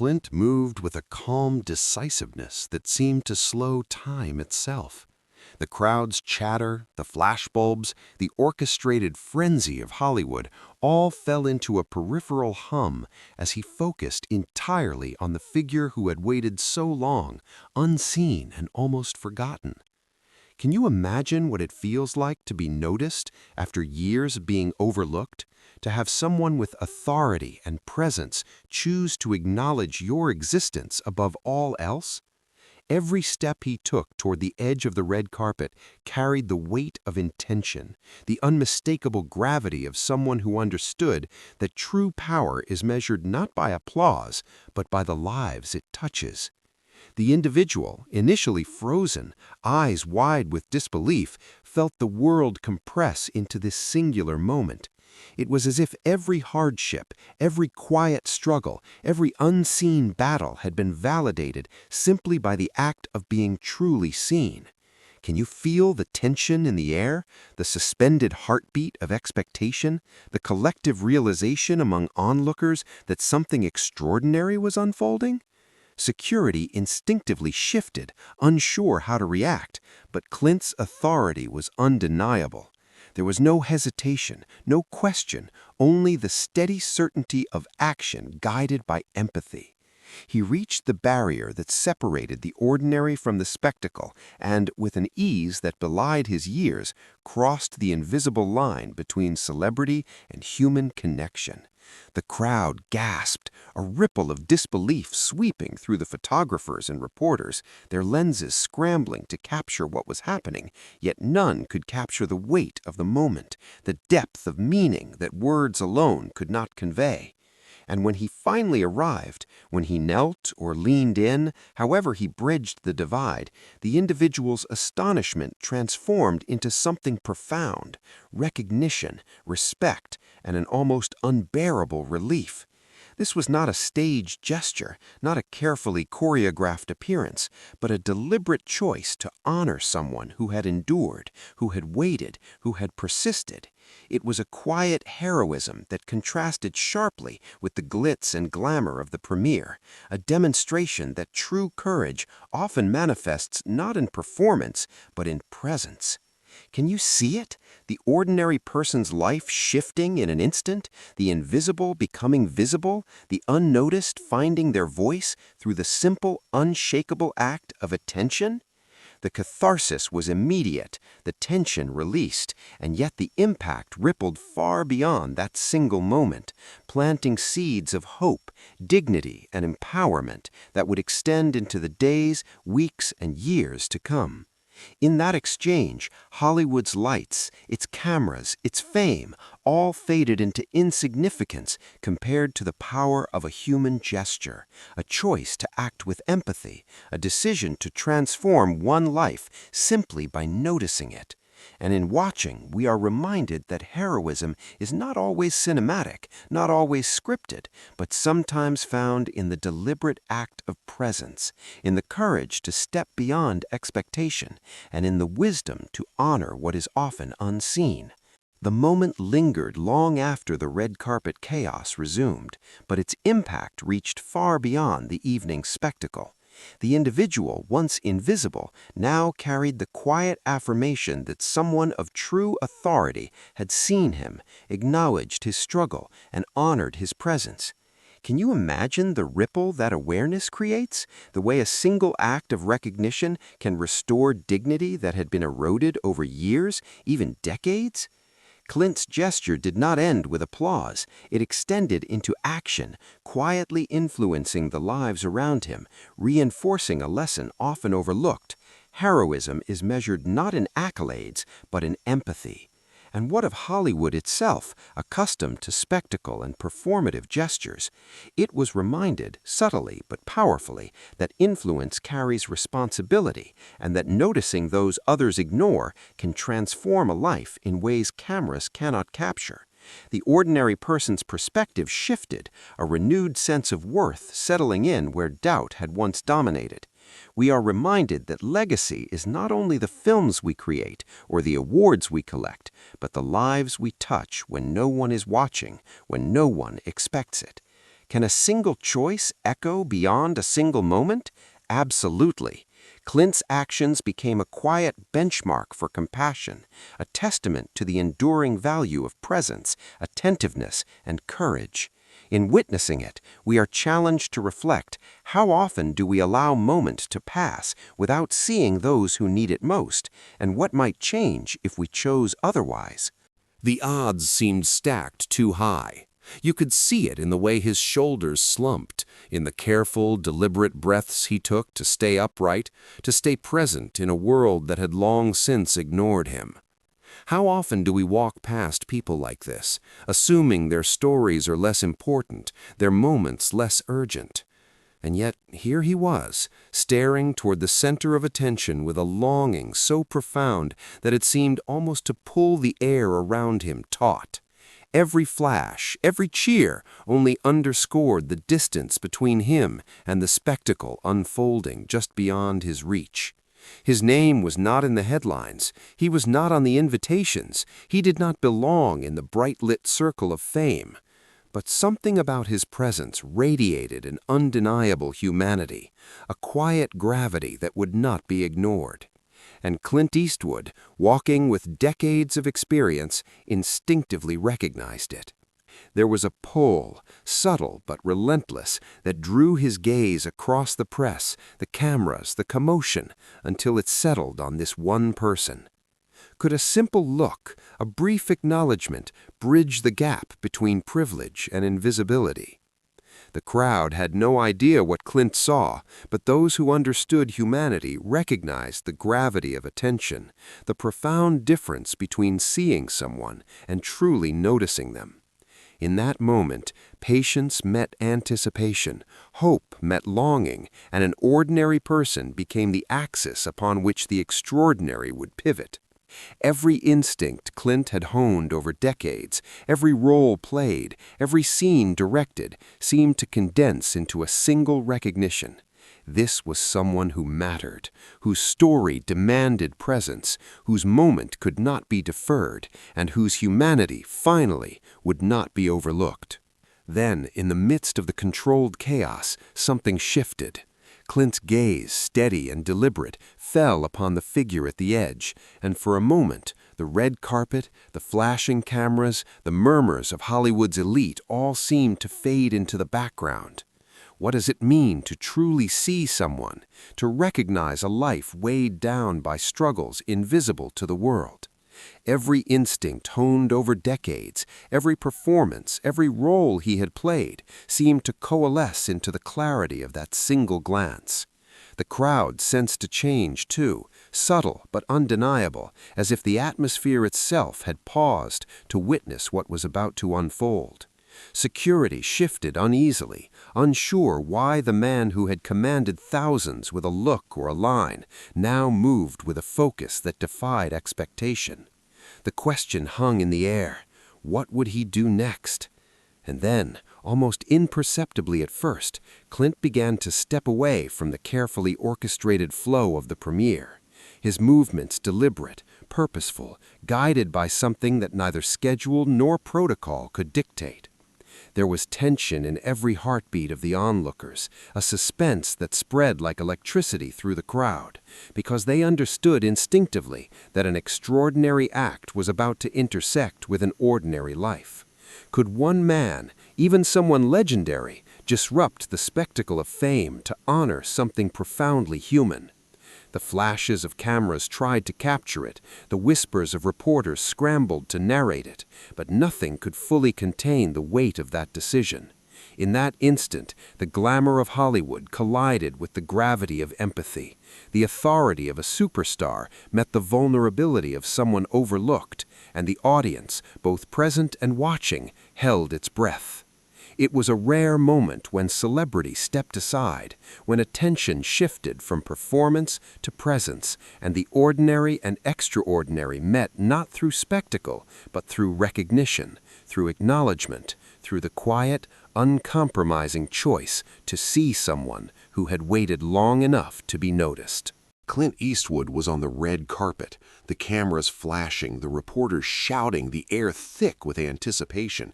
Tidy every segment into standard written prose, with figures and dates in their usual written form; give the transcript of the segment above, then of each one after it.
Clint moved with a calm decisiveness that seemed to slow time itself. The crowd's chatter, the flashbulbs, the orchestrated frenzy of Hollywood all fell into a peripheral hum as he focused entirely on the figure who had waited so long, unseen and almost forgotten. Can you imagine what it feels like to be noticed after years of being overlooked? To have someone with authority and presence choose to acknowledge your existence above all else? Every step he took toward the edge of the red carpet carried the weight of intention, the unmistakable gravity of someone who understood that true power is measured not by applause, but by the lives it touches. The individual, initially frozen, eyes wide with disbelief, felt the world compress into this singular moment. It was as if every hardship, every quiet struggle, every unseen battle had been validated simply by the act of being truly seen. Can you feel the tension in the air, the suspended heartbeat of expectation, the collective realization among onlookers that something extraordinary was unfolding? Security instinctively shifted, unsure how to react, but Clint's authority was undeniable. There was no hesitation, no question, only the steady certainty of action guided by empathy. He reached the barrier that separated the ordinary from the spectacle and, with an ease that belied his years, crossed the invisible line between celebrity and human connection. The crowd gasped, a ripple of disbelief sweeping through the photographers and reporters, their lenses scrambling to capture what was happening, yet none could capture the weight of the moment, the depth of meaning that words alone could not convey. And when he finally arrived, when he knelt or leaned in, however he bridged the divide, the individual's astonishment transformed into something profound, recognition, respect, and an almost unbearable relief. This was not a staged gesture, not a carefully choreographed appearance, but a deliberate choice to honor someone who had endured, who had waited, who had persisted. It was a quiet heroism that contrasted sharply with the glitz and glamour of the premiere, a demonstration that true courage often manifests not in performance, but in presence. Can you see it? The ordinary person's life shifting in an instant, the invisible becoming visible, the unnoticed finding their voice through the simple, unshakable act of attention? The catharsis was immediate, the tension released, and yet the impact rippled far beyond that single moment, planting seeds of hope, dignity, and empowerment that would extend into the days, weeks, and years to come. In that exchange, Hollywood's lights, its cameras, its fame, all faded into insignificance compared to the power of a human gesture, a choice to act with empathy, a decision to transform one life simply by noticing it. And in watching, we are reminded that heroism is not always cinematic, not always scripted, but sometimes found in the deliberate act of presence, in the courage to step beyond expectation, and in the wisdom to honor what is often unseen. The moment lingered long after the red carpet chaos resumed, but its impact reached far beyond the evening spectacle. The individual, once invisible, now carried the quiet affirmation that someone of true authority had seen him, acknowledged his struggle, and honored his presence. Can you imagine the ripple that awareness creates? The way a single act of recognition can restore dignity that had been eroded over years, even decades? Clint's gesture did not end with applause. It extended into action, quietly influencing the lives around him, reinforcing a lesson often overlooked. Heroism is measured not in accolades, but in empathy. And what of Hollywood itself, accustomed to spectacle and performative gestures? It was reminded, subtly but powerfully, that influence carries responsibility, and that noticing those others ignore can transform a life in ways cameras cannot capture. The ordinary person's perspective shifted, a renewed sense of worth settling in where doubt had once dominated. We are reminded that legacy is not only the films we create or the awards we collect, but the lives we touch when no one is watching, when no one expects it. Can a single choice echo beyond a single moment? Absolutely. Clint's actions became a quiet benchmark for compassion, a testament to the enduring value of presence, attentiveness, and courage. In witnessing it, we are challenged to reflect: how often do we allow moment to pass without seeing those who need it most, and what might change if we chose otherwise? The odds seemed stacked too high. You could see it in the way his shoulders slumped, in the careful, deliberate breaths he took to stay upright, to stay present in a world that had long since ignored him. How often do we walk past people like this, assuming their stories are less important, their moments less urgent? And yet here he was, staring toward the center of attention with a longing so profound that it seemed almost to pull the air around him taut. Every flash, every cheer only underscored the distance between him and the spectacle unfolding just beyond his reach. His name was not in the headlines. He was not on the invitations. He did not belong in the bright-lit circle of fame. But something about his presence radiated an undeniable humanity, a quiet gravity that would not be ignored. And Clint Eastwood, walking with decades of experience, instinctively recognized it. There was a pull, subtle but relentless, that drew his gaze across the press, the cameras, the commotion, until it settled on this one person. Could a simple look, a brief acknowledgement, bridge the gap between privilege and invisibility? The crowd had no idea what Clint saw, but those who understood humanity recognized the gravity of attention, the profound difference between seeing someone and truly noticing them. In that moment, patience met anticipation, hope met longing, and an ordinary person became the axis upon which the extraordinary would pivot. Every instinct Clint had honed over decades, every role played, every scene directed, seemed to condense into a single recognition. This was someone who mattered, whose story demanded presence, whose moment could not be deferred, and whose humanity, finally, would not be overlooked. Then, in the midst of the controlled chaos, something shifted. Clint's gaze, steady and deliberate, fell upon the figure at the edge, and for a moment, the red carpet, the flashing cameras, the murmurs of Hollywood's elite all seemed to fade into the background. What does it mean to truly see someone, to recognize a life weighed down by struggles invisible to the world? Every instinct honed over decades, every performance, every role he had played, seemed to coalesce into the clarity of that single glance. The crowd sensed a change, too, subtle but undeniable, as if the atmosphere itself had paused to witness what was about to unfold. Security shifted uneasily, unsure why the man who had commanded thousands with a look or a line now moved with a focus that defied expectation. The question hung in the air: what would he do next? And then, almost imperceptibly at first, Clint began to step away from the carefully orchestrated flow of the premiere. His movements deliberate, purposeful, guided by something that neither schedule nor protocol could dictate. There was tension in every heartbeat of the onlookers, a suspense that spread like electricity through the crowd, because they understood instinctively that an extraordinary act was about to intersect with an ordinary life. Could one man, even someone legendary, disrupt the spectacle of fame to honor something profoundly human? The flashes of cameras tried to capture it, the whispers of reporters scrambled to narrate it, but nothing could fully contain the weight of that decision. In that instant, the glamour of Hollywood collided with the gravity of empathy. The authority of a superstar met the vulnerability of someone overlooked, and the audience, both present and watching, held its breath. It was a rare moment when celebrity stepped aside, when attention shifted from performance to presence, and the ordinary and extraordinary met not through spectacle, but through recognition, through acknowledgement, through the quiet, uncompromising choice to see someone who had waited long enough to be noticed. Clint Eastwood was on the red carpet, the cameras flashing, the reporters shouting, the air thick with anticipation.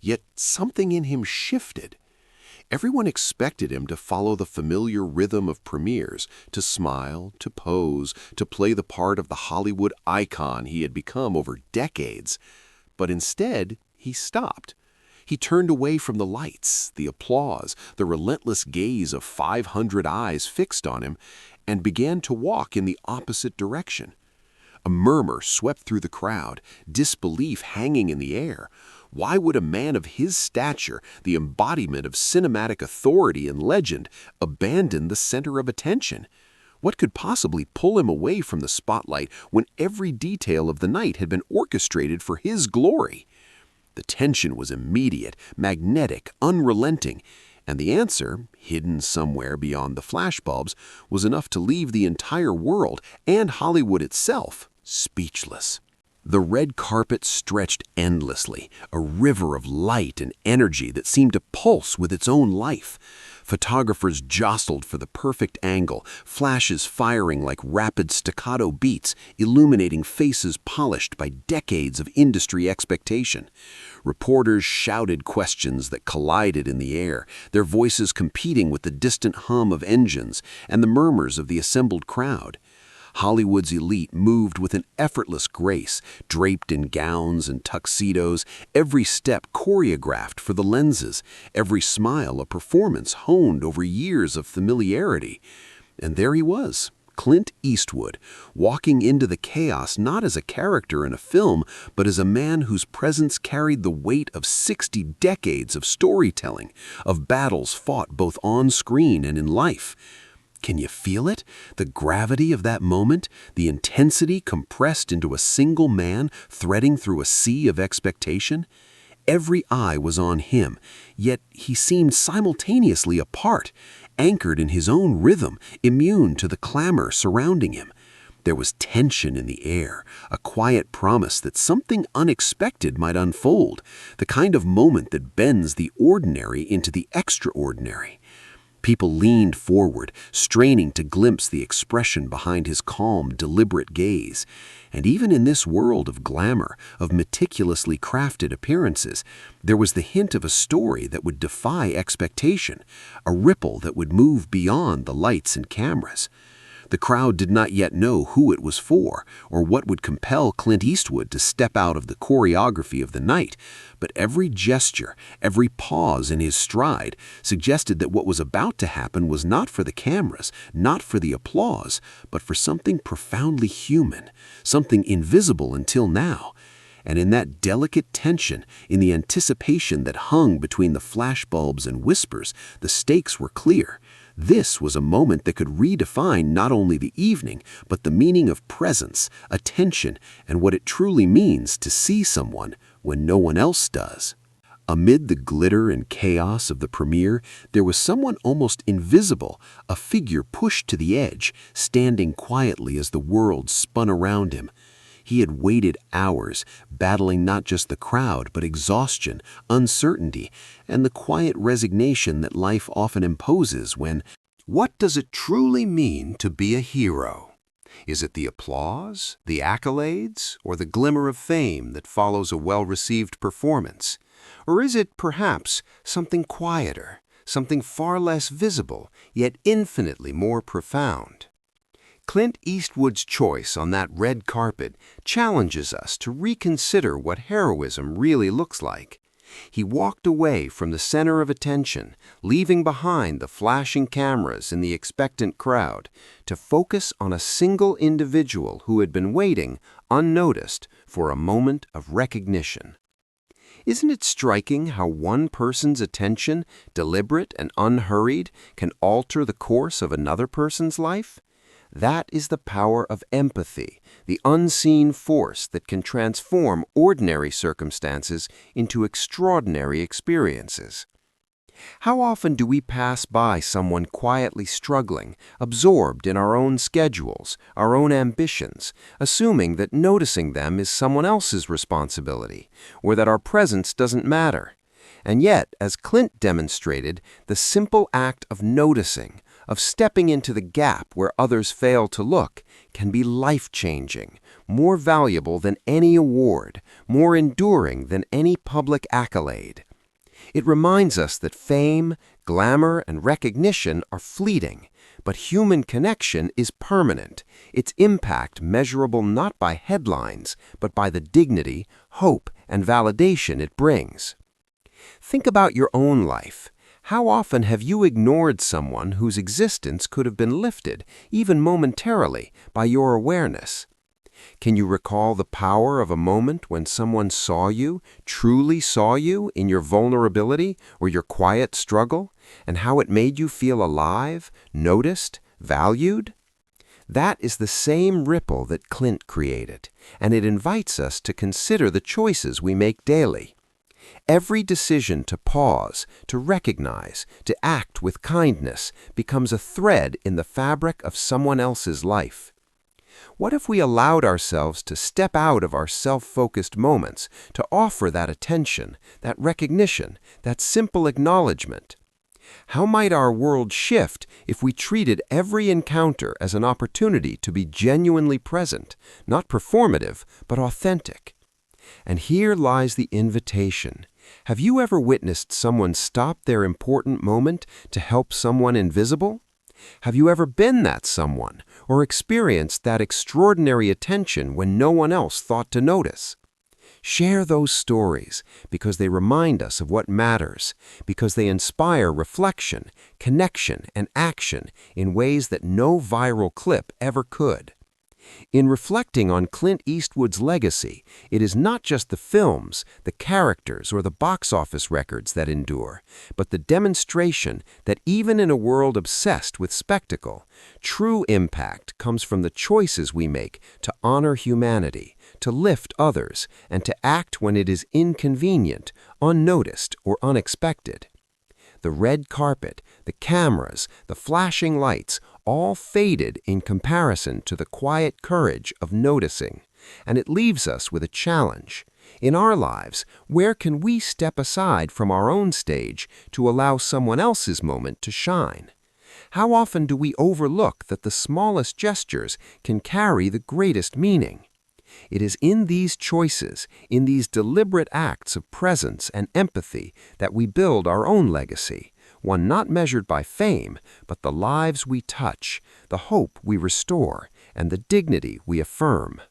Yet something in him shifted. Everyone expected him to follow the familiar rhythm of premieres, to smile, to pose, to play the part of the Hollywood icon he had become over decades. But instead, he stopped. He turned away from the lights, the applause, the relentless gaze of 500 eyes fixed on him, and began to walk in the opposite direction. A murmur swept through the crowd, disbelief hanging in the air. Why would a man of his stature, the embodiment of cinematic authority and legend, abandon the center of attention? What could possibly pull him away from the spotlight when every detail of the night had been orchestrated for his glory? The tension was immediate, magnetic, unrelenting, and the answer, hidden somewhere beyond the flashbulbs, was enough to leave the entire world and Hollywood itself speechless. The red carpet stretched endlessly, a river of light and energy that seemed to pulse with its own life. Photographers jostled for the perfect angle, flashes firing like rapid staccato beats, illuminating faces polished by decades of industry expectation. Reporters shouted questions that collided in the air, their voices competing with the distant hum of engines and the murmurs of the assembled crowd. Hollywood's elite moved with an effortless grace, draped in gowns and tuxedos, every step choreographed for the lenses, every smile a performance honed over years of familiarity. And there he was, Clint Eastwood, walking into the chaos not as a character in a film, but as a man whose presence carried the weight of 60 decades of storytelling, of battles fought both on screen and in life. Can you feel it? The gravity of that moment, the intensity compressed into a single man threading through a sea of expectation? Every eye was on him, yet he seemed simultaneously apart, anchored in his own rhythm, immune to the clamor surrounding him. There was tension in the air, a quiet promise that something unexpected might unfold, the kind of moment that bends the ordinary into the extraordinary. People leaned forward, straining to glimpse the expression behind his calm, deliberate gaze. And even in this world of glamour, of meticulously crafted appearances, there was the hint of a story that would defy expectation, a ripple that would move beyond the lights and cameras. The crowd did not yet know who it was for, or what would compel Clint Eastwood to step out of the choreography of the night, but every gesture, every pause in his stride suggested that what was about to happen was not for the cameras, not for the applause, but for something profoundly human, something invisible until now. And in that delicate tension, in the anticipation that hung between the flashbulbs and whispers, the stakes were clear. This was a moment that could redefine not only the evening, but the meaning of presence, attention, and what it truly means to see someone when no one else does. Amid the glitter and chaos of the premiere, there was someone almost invisible, a figure pushed to the edge, standing quietly as the world spun around him. He had waited hours, battling not just the crowd, but exhaustion, uncertainty, and the quiet resignation that life often imposes when... What does it truly mean to be a hero? Is it the applause, the accolades, or the glimmer of fame that follows a well-received performance? Or is it perhaps something quieter, something far less visible, yet infinitely more profound? Clint Eastwood's choice on that red carpet challenges us to reconsider what heroism really looks like. He walked away from the center of attention, leaving behind the flashing cameras and the expectant crowd, to focus on a single individual who had been waiting, unnoticed, for a moment of recognition. Isn't it striking how one person's attention, deliberate and unhurried, can alter the course of another person's life? That is the power of empathy, the unseen force that can transform ordinary circumstances into extraordinary experiences. How often do we pass by someone quietly struggling, absorbed in our own schedules, our own ambitions, assuming that noticing them is someone else's responsibility, or that our presence doesn't matter? And yet, as Clint demonstrated, the simple act of noticing, of stepping into the gap where others fail to look, can be life-changing, more valuable than any award, more enduring than any public accolade. It reminds us that fame, glamour, and recognition are fleeting, but human connection is permanent, its impact measurable not by headlines, but by the dignity, hope, and validation it brings. Think about your own life. How often have you ignored someone whose existence could have been lifted, even momentarily, by your awareness? Can you recall the power of a moment when someone saw you, truly saw you, in your vulnerability or your quiet struggle, and how it made you feel alive, noticed, valued? That is the same ripple that Clint created, and it invites us to consider the choices we make daily. Every decision to pause, to recognize, to act with kindness becomes a thread in the fabric of someone else's life. What if we allowed ourselves to step out of our self-focused moments, to offer that attention, that recognition, that simple acknowledgement? How might our world shift if we treated every encounter as an opportunity to be genuinely present, not performative, but authentic? And here lies the invitation. Have you ever witnessed someone stop their important moment to help someone invisible? Have you ever been that someone, or experienced that extraordinary attention when no one else thought to notice? Share those stories because they remind us of what matters, because they inspire reflection, connection, and action in ways that no viral clip ever could. In reflecting on Clint Eastwood's legacy, it is not just the films, the characters, or the box office records that endure, but the demonstration that even in a world obsessed with spectacle, true impact comes from the choices we make to honor humanity, to lift others, and to act when it is inconvenient, unnoticed, or unexpected. The red carpet, the cameras, the flashing lights, all faded in comparison to the quiet courage of noticing. And it leaves us with a challenge. In our lives, where can we step aside from our own stage to allow someone else's moment to shine? How often do we overlook that the smallest gestures can carry the greatest meaning? It is in these choices, in these deliberate acts of presence and empathy, that we build our own legacy, one not measured by fame, but the lives we touch, the hope we restore, and the dignity we affirm.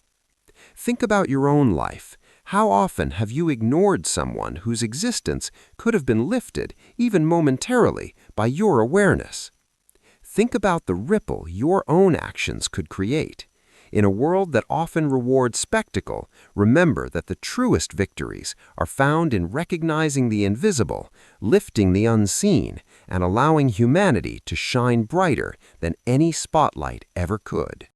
Think about your own life. How often have you ignored someone whose existence could have been lifted, even momentarily, by your awareness? Think about the ripple your own actions could create. In a world that often rewards spectacle, remember that the truest victories are found in recognizing the invisible, lifting the unseen, and allowing humanity to shine brighter than any spotlight ever could.